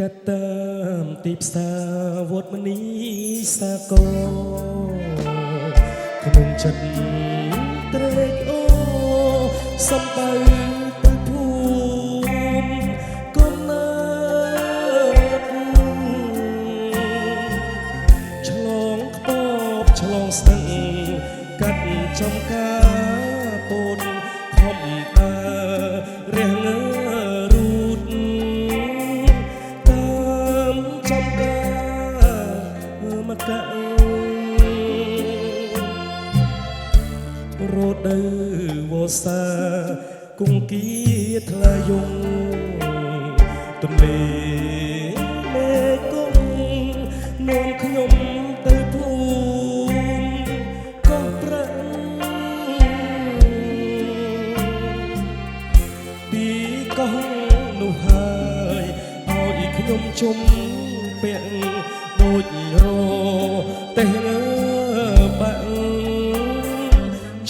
កាត់តាមទីផ្សារវត្តមនីសាគរក្នុងចិត្តត្រេកអរសំដៅទៅភូមិកំណើតឆ្លងខ្ពបឆ្លងស្ទឹងកាត់ចំការពូនខំដើរះងើរូតតាមចំការមកករដូវវស្សាគង្គីថ្លាយងទន្លេមេគង្គនាំខ្ញុំទៅភូមិកោះប្រាំងពីកោះនោះហើយឲ្យខ្ញុំជុំពាក់ដូចរទេះបាក់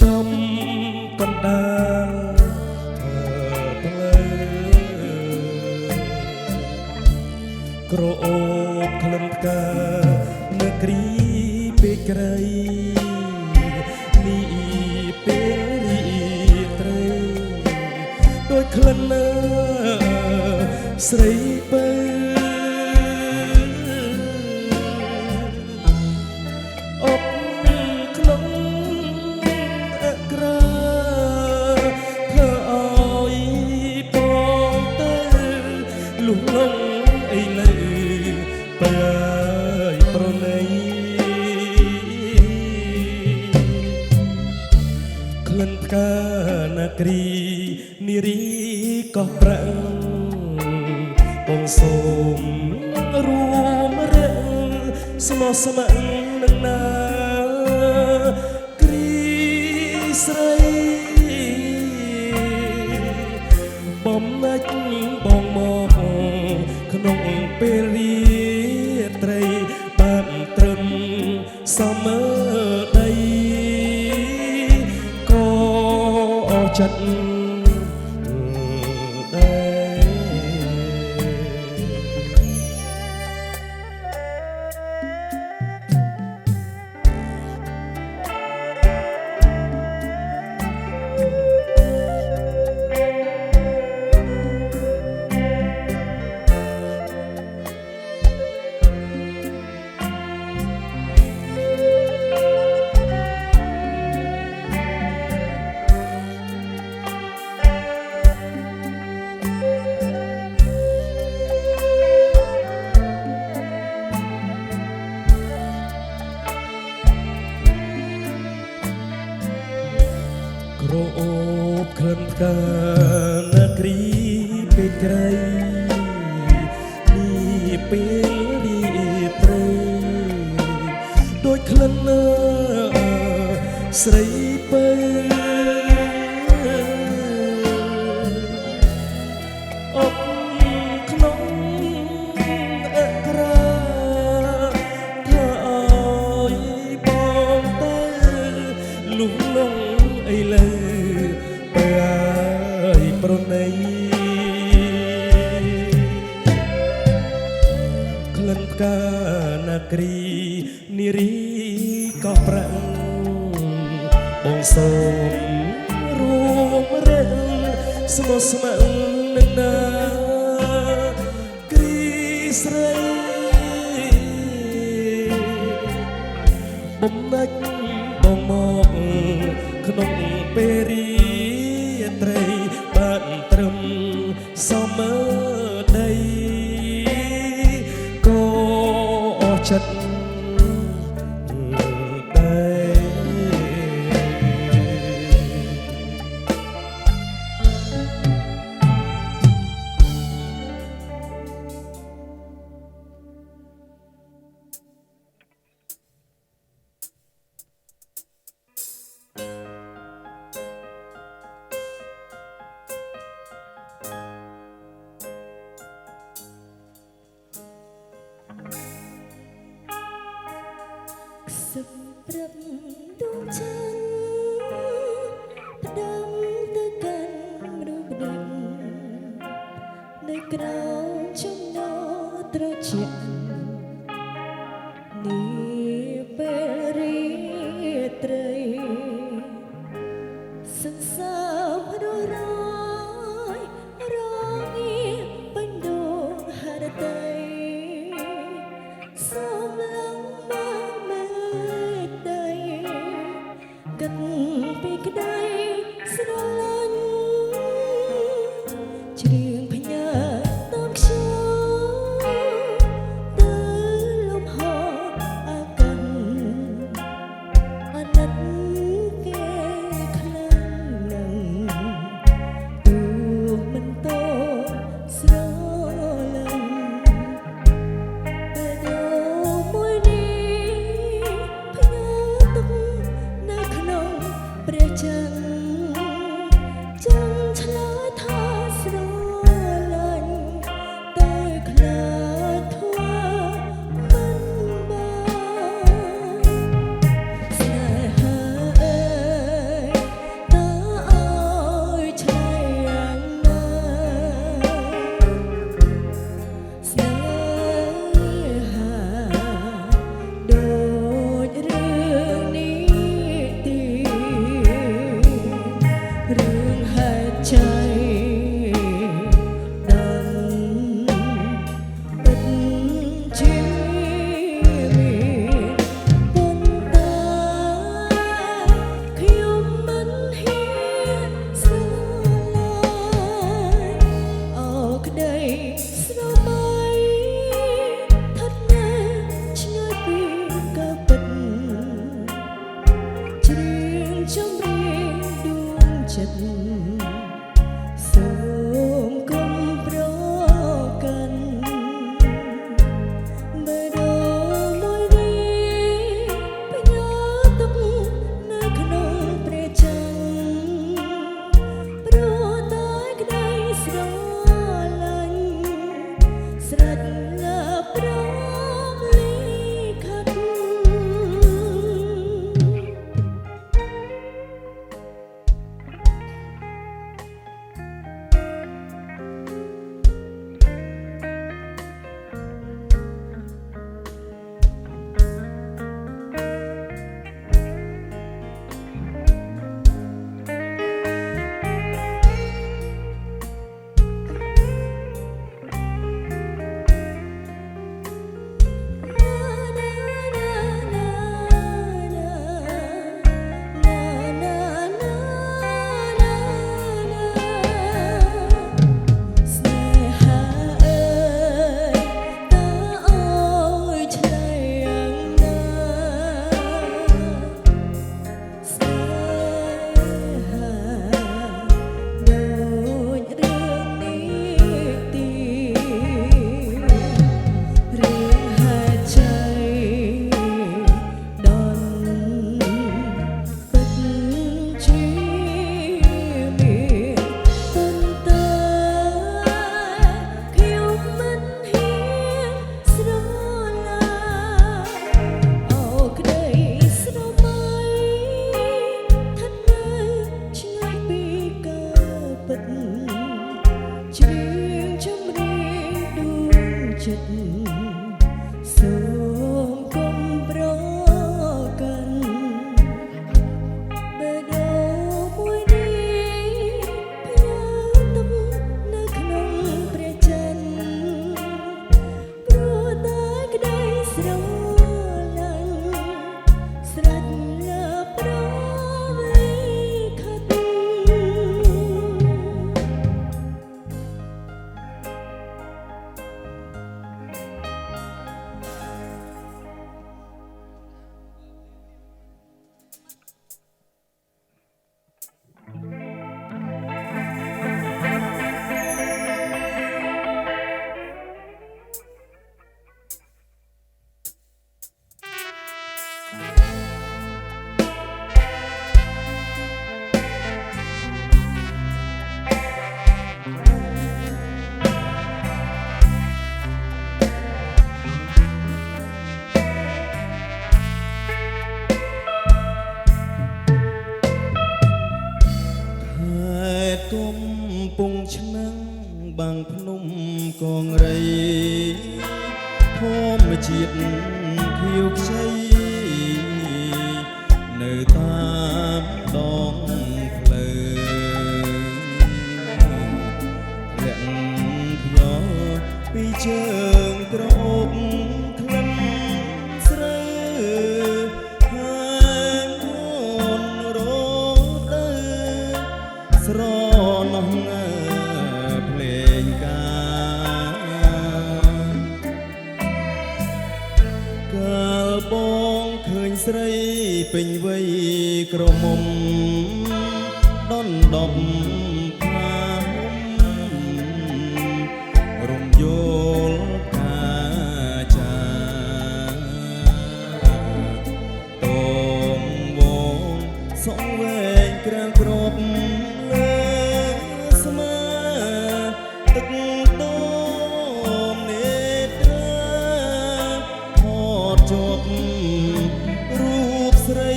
ចំកណ្ដាលផ្លូវក្រអូបក្លិនផ្កានៅគ្រីពេកក្រៃនេះពេលរីត្រីដូចក្លិនស្រីពើក្លិនផ្កានាគ្រីនារីកោះប្រាំងបងសូមរួមរែងស្មោះស្ម័គ្រនឹងណាគ្រីស្រីបំណាច់បងមកក្នុងពេលរាត្រីបានត្រឹមសមដីចិត្តក្រអូបក្លិនផ្កានាគ្រីពេកក្រៃនេះពេលរីត្រីដូចក្លិនស្រីពើអបក្នុងអក្រាធ្វើឲ្យបងទៅលុះលងអីលើប្រណីក្លិនផ្កានាគ្រីនារីកោះប្រាំងបងសូមរួមរែងស្មោះស្ម័គ្រនឹងណាគ្រីស្រីបំណាច់បងមកក្នុងពេលរីត្រីបានត្រឹមសមដីក៏ចិត្តដែរសម្រាប់ដួងច័ន្ទផ្ដាំទៅកាន់មនុស្សម្នាក់នៅក្រៅចំណោទ ជានេះពេលរីត្រីសន្សាមររយរងាបញ្ដូហរតីសូមឡើងមកមេដីកិនពីក្ដីស្រឡាញ់ច្រៀងផ្ញើតាមខ្ញុំទៅលំហអាកាសអាណិតគេខ្លាំងណាស់ទូមិនតស្រឡាញ់ពេលមួយនេះផ្ញើទុកនៅក្នុងព្រះច័ន្ទចង់ឆ្លើយថាស្រឡាញ់តែខ្លាចធ្វើមិនបានស្នេហាអើយតើអើយឆ្លៃយ៉ាងណាស្នេហាដូចរឿងនេះទីរឿងហេតុใจដល់ពិតជាមានប៉ុន្តែខ្ញុំមិនហ៊ានស្រឡាញ់អោក្ដីស្រមៃថត់នៅឆ្ងាយពីការពិតច្រៀងចម្រៀងដួងចិត្តសូមកុំប្រកាន់បើដល់មួយនេះផ្ញើទុកនៅក្នុងព្រះច័ន្ទព្រោះតែក្ដីស្រឡាញ់ស្រេចលើព្រមលិខិត ស្នេហាអើយតើអើយឆ្លៃយ៉ាងណាស្នេហាដូចរឿងនេះទីរឿងហេតុใจដល់ពិតជាមានប៉ុន្តែខ្ញុំមិនហ៊ានស្រឡាញ់អូក្ដីស្រមៃថត់នៅឆ្ងាយពីការពិតច្រៀងចម្រៀងដួងចិត្តសូមកុំប្រកាន់បើដល់មួយនេះផ្ញើទុកនៅក្នុងព្រះច័ន្ទព្រោះតែក្ដីស្រឡាញ់ស្រេចលើព្រមលិខិត កំពង់ឆ្នាំងបាំងភ្នំកងរី ម្មជាតិខៀវខ្ចីនៅតាមដងផ្លូវលាក់ខ្យល់ពីជើងក្រអូបក្លិនស្រូវហាងអូនរដូវស្រណោះភ្លេងកាលបងឃើញស្រីពេញវ័យក្រមុំដុនដប់ផារំយល់កាចាតងវងសងវែងក្រាំក្របលើស្មាទឹកតមនេត្រាថតជាប់រូបស្រី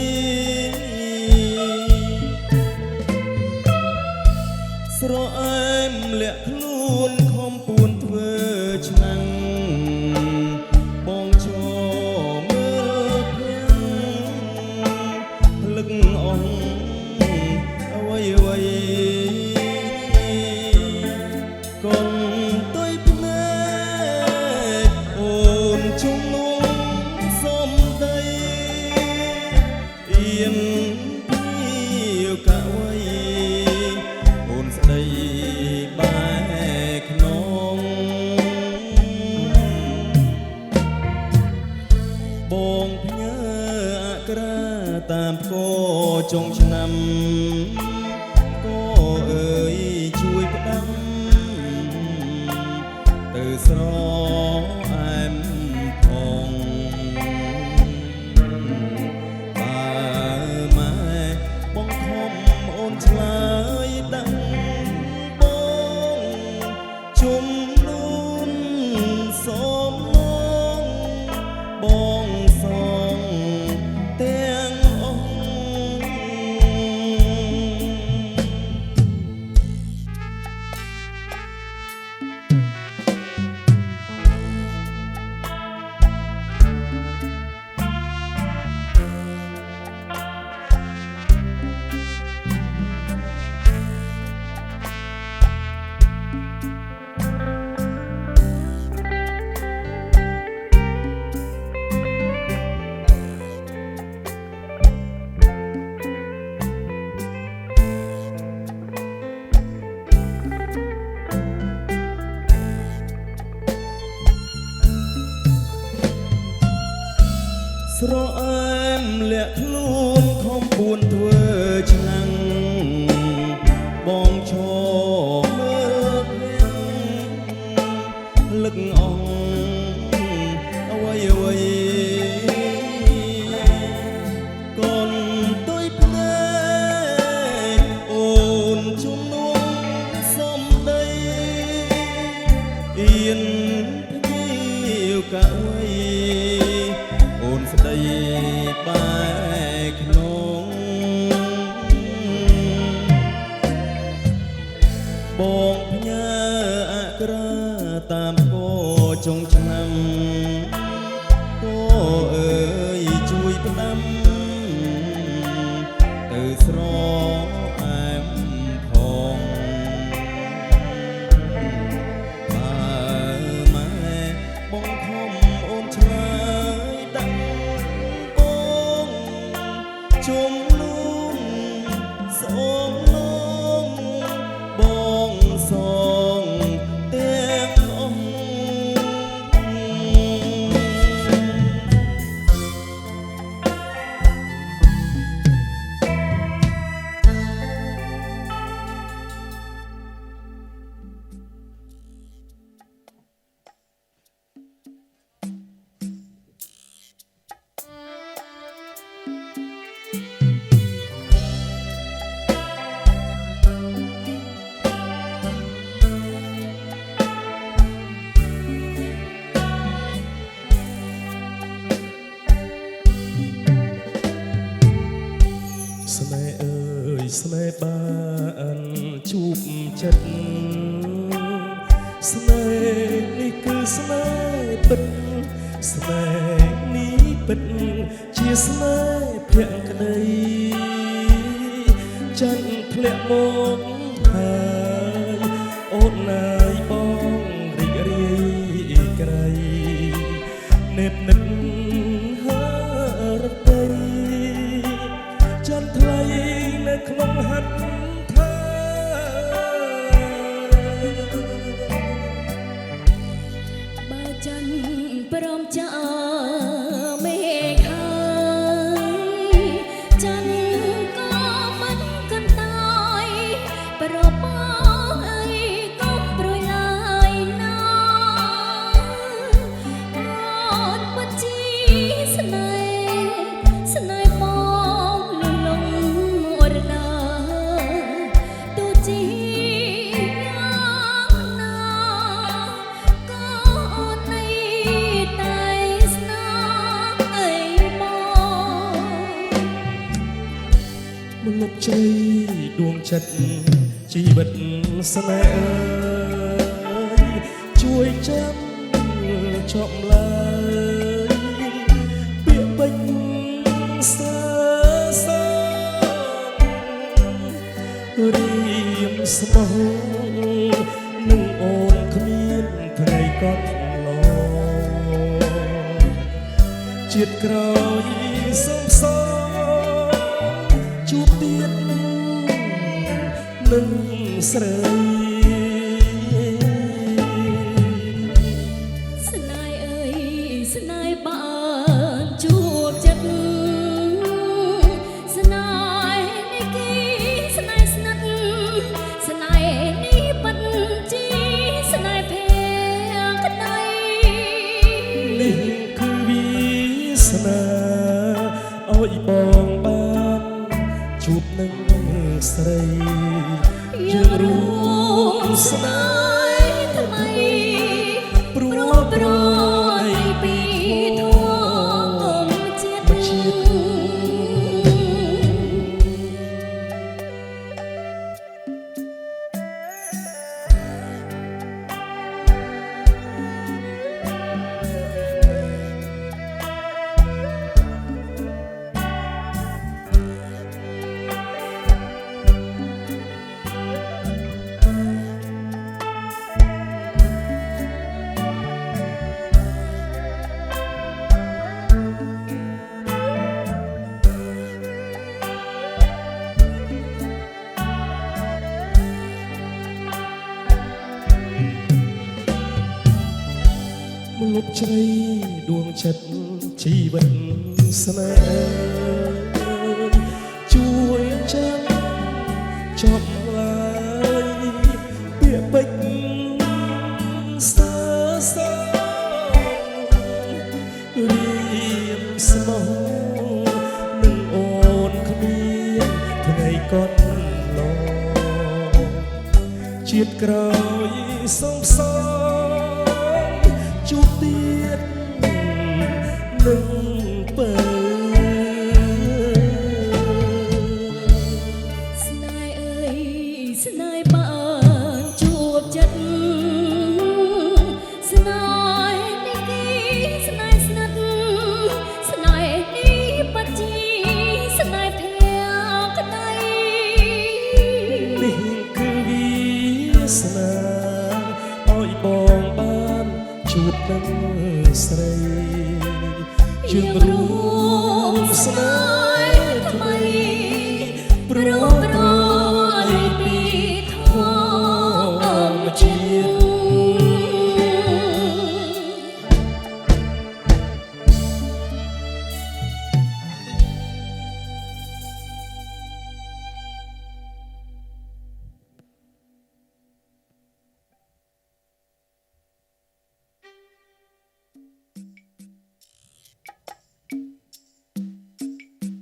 ស្រអែមលាក់ខ្លួនខំពួនធ្វើឆ្នាំងបងឈរមើលភ្លឹងលឹកអងអ្វីអ្វីកូនទុយភ្នែកអូនជំនួងសំដីអៀនពីកៅវៃអូនស្ដីបែកក្នុងបងផ្ញើអក្រាតាមផ្គរចុងឆ្នាំក៏អើយជួយផ្ដាំទៅស្រអែមផងបើម៉ែបងខំអូនឆ្លើយដឹងបងជុំនួនសំឡងបងសងទាំងអស់ស្រអែមលាក់ខ្លួនខំពួនធ្វើឆ្នាំងបងឈរមើលភ្លៀងលឹកអងអ្វីអ្វីកូនទុយភ្នែកអូនជំនួងសំដីអៀនភ្ញៀវកៅវៃអូនស្ដីបែកក្នុងបងផ្ញើអក្រាតាមផ្គរចុងឆ្នាំក៏អើយជួយផ្ដាំទៅស្រអែមផងបើម៉ែបងខំអូនឆ្លើយដឹងបងជុំនួនសំឡងបងសងទាំងអស់ស្នេហ៍អើយស្នេហ៍បានជួបចិត្តស្នេហ៍នេះគឺស្នេហ៍ពិត ស្នេហ៍នេះពិតជាស្នេហ៍ភក្តីចាន់ធ្លាក់មកហើយអូនណាយបងរីករាយក្រៃនេបនិតហើរតីចាន់ថ្លៃនៅក្នុងហាត់បើចិនព្រមចាមេឃហើយចិនក៏មិនកន្តើយប្របងអីក៏ប្រយឡាយណាអូនមិនជីស្នេហ៍ស្នេហ៍បងលលងមរណាទូជីយ៉ាងណាក៏អូននៃតែស្នាអីបង មលុបជ័យដួងចិត្តជីវិតស្នេហ៍អើយជួយចាំជាប់ឡើយពាក្យពេចន៍សើសើរៀមស្មោះនឹងអូនគ្មានថ្ងៃកត់ឡងជាតិក្រោយសុំសងជួបទៀតនឹងស្រីស្នេហ៍អើយស្នេហ៍បានជួបចិត្តស្នេហ៍នេះគេស្នេហ៍ស្និទ្ធស្នេហ៍នេះពិតជាស្នេហ៍ភក្តី នេះគឺវាសនាឲ្យបងបានជួបនឹងស្រីយើងរួមស្នេហ៍ថ្មីព្រោះប្រយពីធម្មជាតិមលុបជ្រៃដួងចិត្តជីវិតស្នេហ៍ជួយចាំចប់ឡើយពាក្យពេចន៍សើសើរៀមស្មោះនឹងអូនគ្មានថ្ងៃកត់ឡងជាតិក្រោយសុំសងជួបទៀតនឹងពើស្នេហ៍អើយស្នេហ៍បានជួបចិត្តស្នេហ៍នេះគេស្នេហ៍ស្និទ្ធស្នេហ៍នេះពិតជាស្នេហ៍ភក្តី នេះគឺវាសនាឲ្យបងបានជួបនឹងស្រីយើងរួមស្នេហ៍ថ្មីព្រោះប្រយពីធម្មជាតិ ស្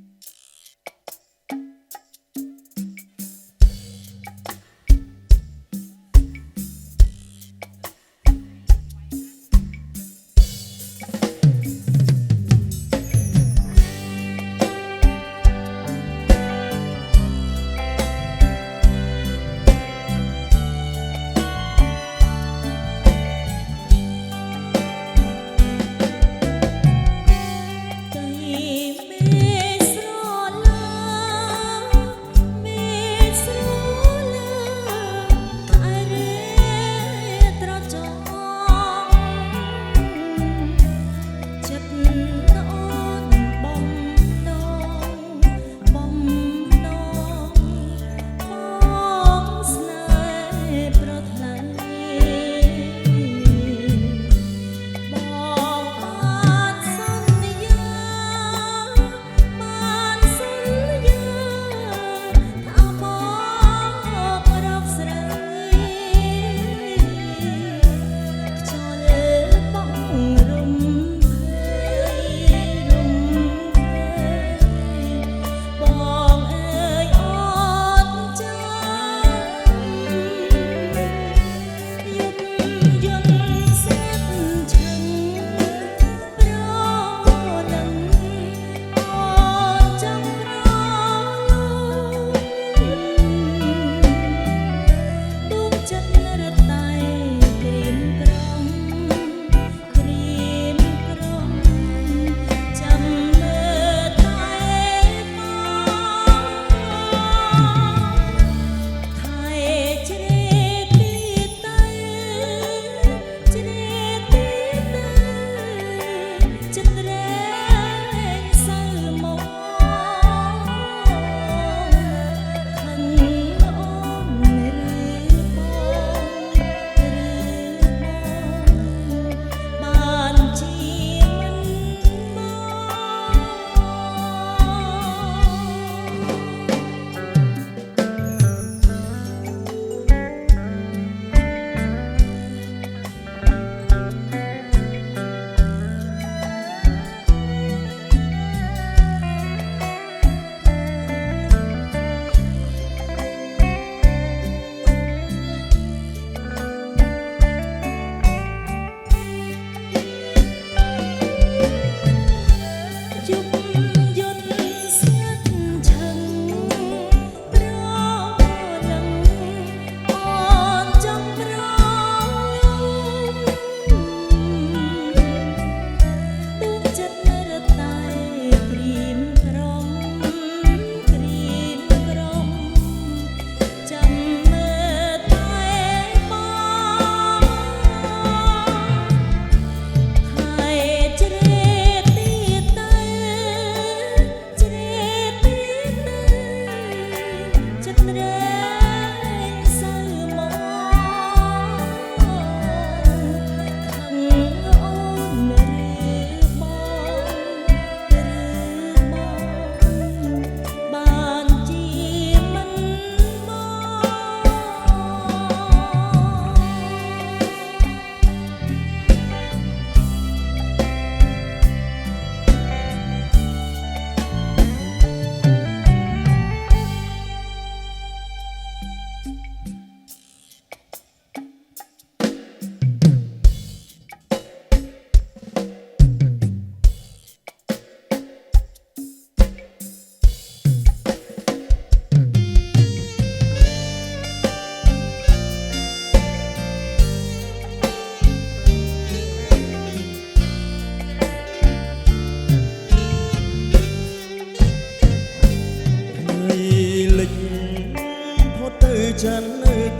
จัน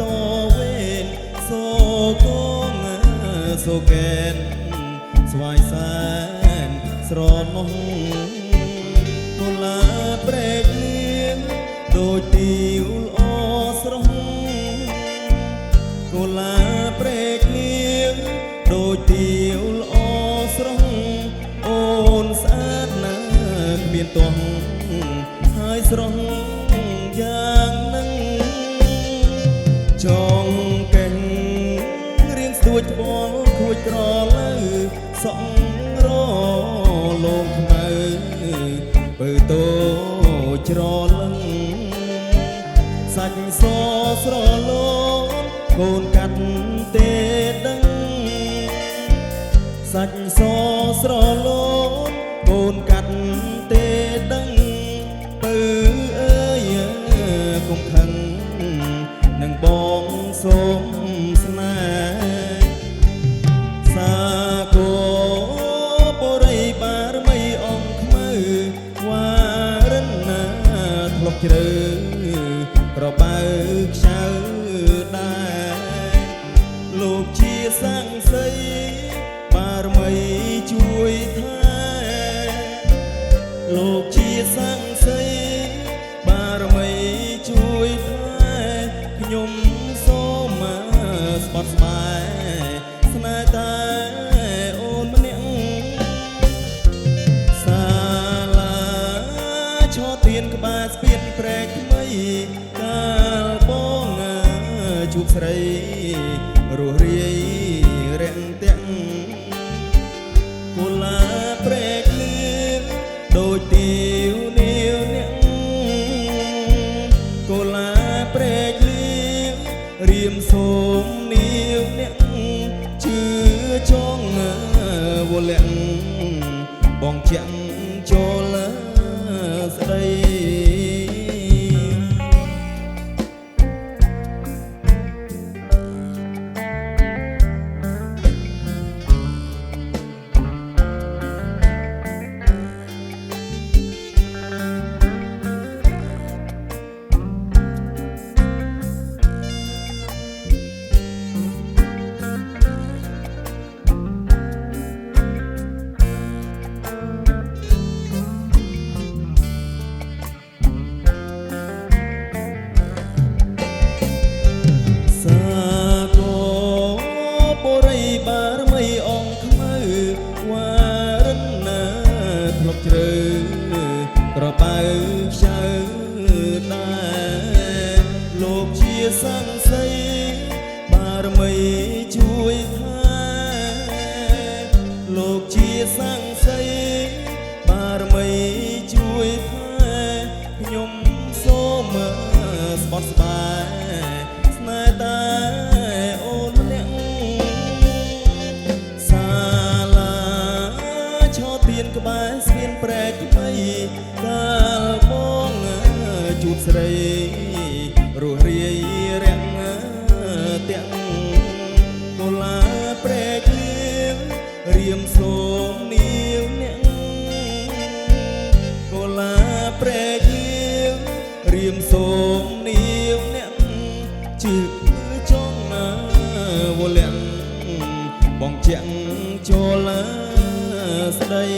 ต่อเวนโซกงโซแกนสวายแสนสรอนมองกุลาเปรกเลี้ยงโดยติวอสรองกุลาเปรกเลี้ยงโดยติวอสรองโอนสะอาดนาเปลี่ยนตัวหายสรองอย่างนั้นจองเก่งเรียงสวยบอลคุยกรอเลยสองรอลงมาเปิดโตจรอลังสักซอสรอลงโกนกัดเตดังสักซอสรอลงโกนกัดเตดังปื้อเอ้ยคงขังนังบองสมสนาสาโกโปรยบารไม่อองขมือว่ารันนาทลบเจริญเราไปเช้าได้ลูกเชียสร้างใสบารไม่ช่วยไทยลูกเชียสร้างใสบารไม่ช่วยไทยขยมโซมาสปอร์ตสบายสนายตาโอนมันยังสาลาชอเตียนกบาสเปียนแปรกไม่กาลป้องจุกใส่รัวเรียแรงเตียงกุลาเปรกเลือโดยติวเนียวเนี่ยกุลาเปรกเลือเรียมสมเนียวเนี่ยชื่อจ้องวัวเลี้ยงบองเจียงโจละสดายสาโกโปรยบารไม่อองขมือว่ารันนาทลบเจริญเราไปเช้าได้โลกเชียสร้างใสบารไม่ช่วยไทยโลกเชียสร้างใสบารไม่ช่วยไทยยมโซมาสปอร์ตสบายสนายตาโอนมันยังสาลาชอเตียนกบาสเปียนแปรกไม่กาลมองจุดใส่รัวเรียแรงเตียงกุลาเปรกเลี้ยงเรียมสมเนียวเนี่ยกุลาเปรกเลี้ยงเรียมสมเนียวเนี่ยจืดจ้องวัวเลี้ยงบองเจียงโจละสดาย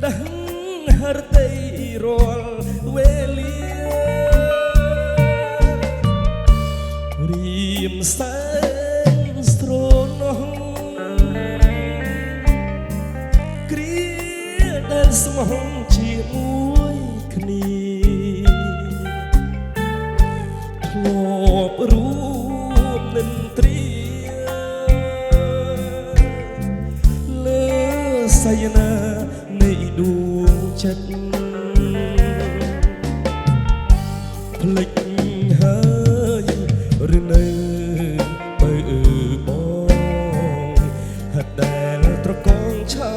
ដឹងហរតីរាល់វេលារៀមសែនស្រណោះគ្រាដែលស្មោះជាមួយគ្នាធ្លាប់រួមនិន្ទ្រាលើសយនានៃដួងចិត្តភ្លេចហើយឬនៅបើបងហត់ដែលត្រកងឆោ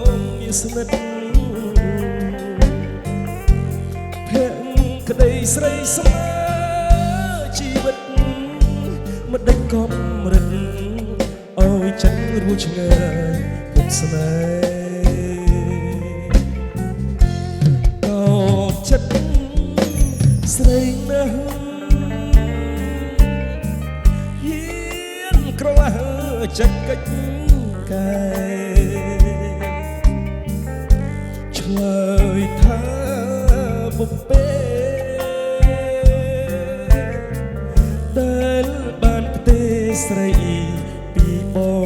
មមានស្និទ្ធភក្តីស្រីស្មើជីវិតមិនដេញកំរិតឲ្យចិត្តរួចឆ្ងាយពុកស្នេហ៍កោចិត្តស្រីណាស់ហ៊ានក្រឡាចិត្តកិច្ចកែឆ្លើយថាបុព្វេដែលបានផ្ទេស្រីពីបង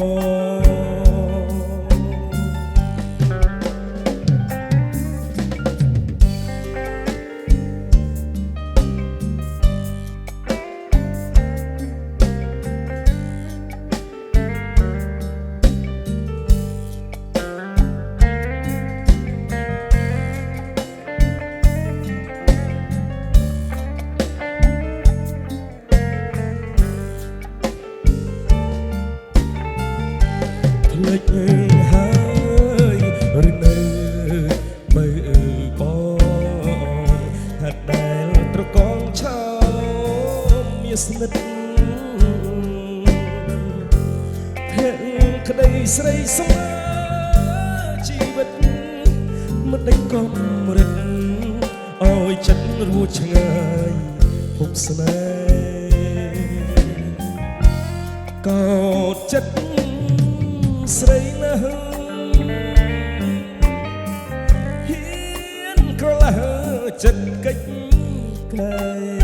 ភ្លេចហើយឬនៅបើបងហត់ដែលត្រកងឆោមមានស្និទ្ធភក្តីស្រីស្មើជីវិតមិនដេញកំរិតឲ្យចិត្តរួចឆ្ងាយភពស្នេហ៍កោតចិត្តស្រីណាស់ហ៊ានក្រឡាចិត្តកិច្ចកែ